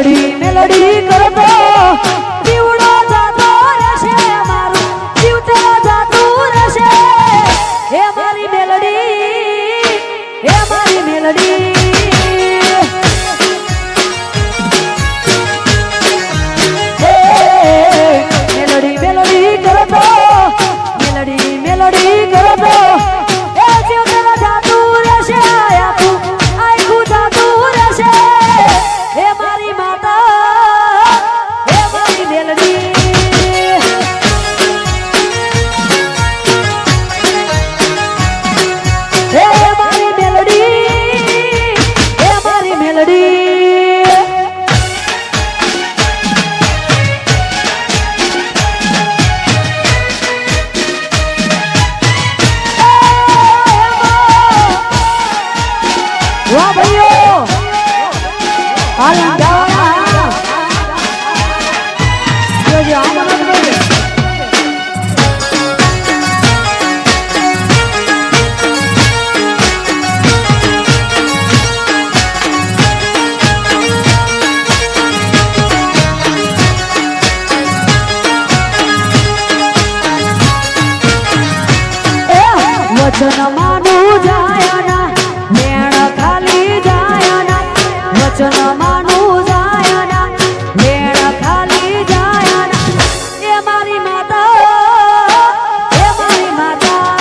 મેલડી મેલડી કરતો જીવડો જાતો રહેશે મારું જીવતો જાતું રહેશે હે મારી મેલડી હે મારી મેલડી મેલડી મેલડી કરતો મેલડી મેલડી કરતો એ જીવતો જાતું રહેશે આખું આખું જાતું રહેશે હે મારી માતા હે મારી મેલડી હે મારી મેલડી હે મારી મેલડી વાહ ભાઈઓ હાલ ગાવાના જોજો આનંદ કરજો વચન માનું જાયના મેણ ખાલી જાયના વચન માનું જાયના મેણ ખાલી જાયના એ મારી માતા એ મારી માતા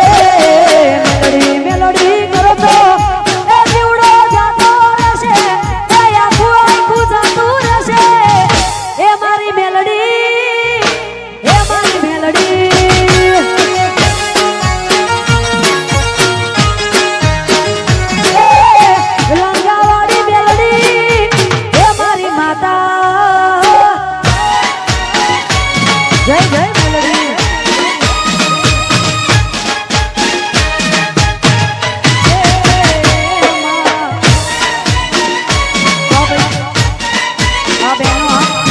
મેલડી મેલડી કરતો એ જીવડો જાતો રહેશે એ આખું આખું જાતું રહેશે એ મારી મેલડી હે મારી મેલડી લંગાવાડી મેલડી હે મારી માતા જય જય મેલડી હા બેનો હા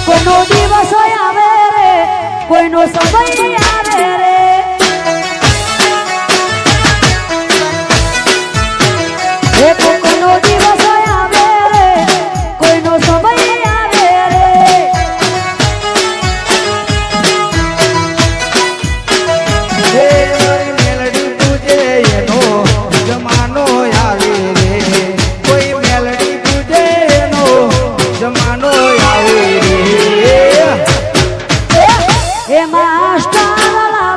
કોઈનો દિવસ આવે રે કોઈનો સમય આવે રે કોઈનો દિવસ આવે રે કોઈનો સમય આવે રે મેલડી પૂજે એનો જમાનો આવે રે કોઈ મેલડી પૂજે એનો જમાનો આવે રે એ માસ્ટર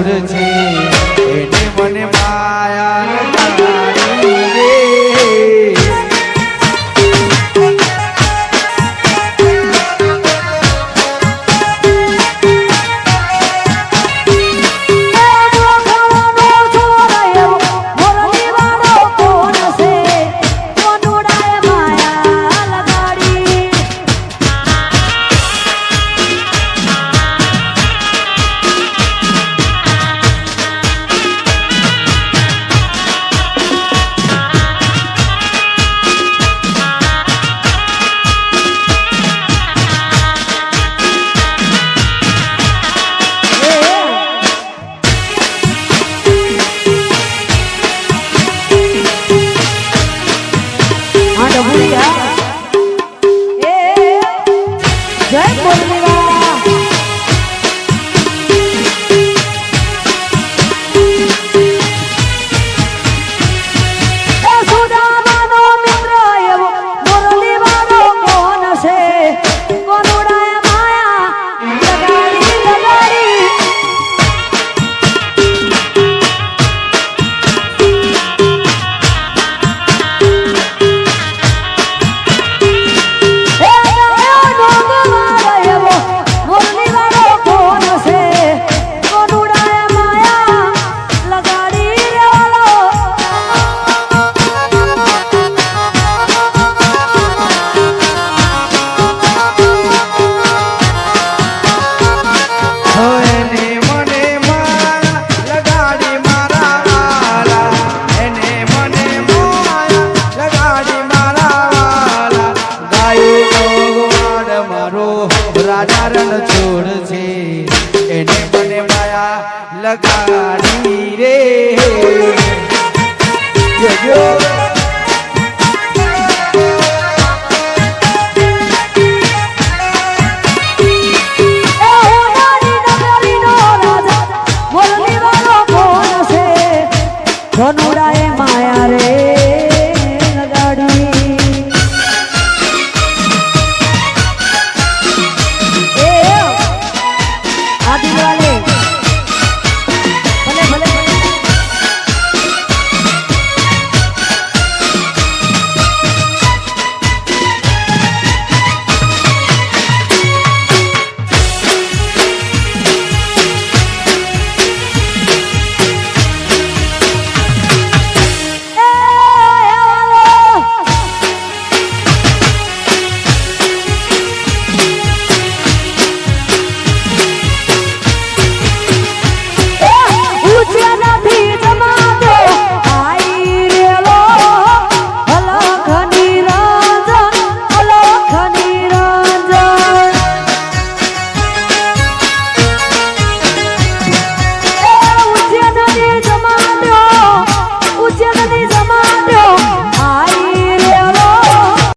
છોડ છે એને મને માયા લગાડી રે રાજારણ છોડ છે એને મને માયા લગાડી રે જો